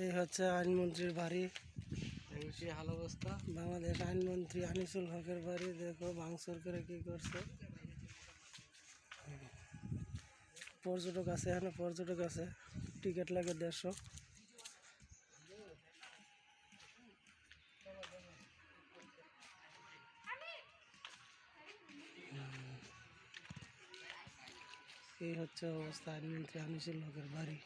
এই হচ্ছে আইনমন্ত্রীর বাড়ি। সে হাল অবস্থা। বাংলাদেশ আইনমন্ত্রী আনিসুল হকের বাড়ি। দেখো ভাঙচুর করে কি করছে। পর্যটক আছে, এখানে পর্যটক আছে, টিকিট লাগে 150। এই হচ্ছে অবস্থা আইনমন্ত্রী আনিসুল হকের বাড়ি।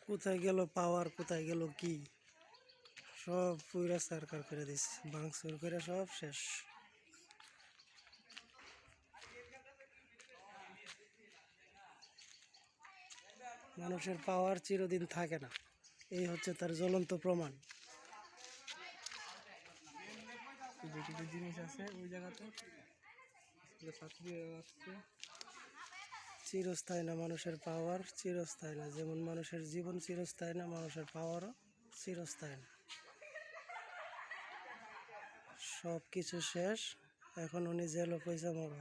কোথায় গেল পাওয়ার, কোথায় গেল কি, সব পুরা সরকার করে দিছে, ভাঙচুর করে সব শেষ। মানুষের পাওয়ার চিরদিন থাকে না, এই হচ্ছে তার জ্বলন্ত প্রমাণ। জিনিস আছে ওই জায়গাতে, ছাত্রী আসছে। চিরস্থায়ী না মানুষের পাওয়ার, চিরস্থায়ী না। যেমন মানুষের জীবন চিরস্থায়ী না, মানুষের পাওয়ারও চিরস্থায়ী না। সব কিছু শেষ, এখন উনি জেলও পয়সা মরো।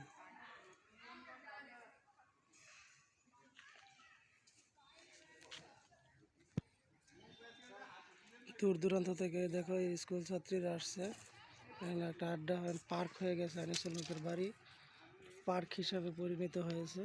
দূর দূরান্ত থেকে দেখো স্কুল ছাত্রীরা আসছে। এখানে একটা আড্ডা পার্ক হয়ে গেছে, আনিসুল হকের বাড়ি পার্ক হিসাবে পরিণত হয়েছে।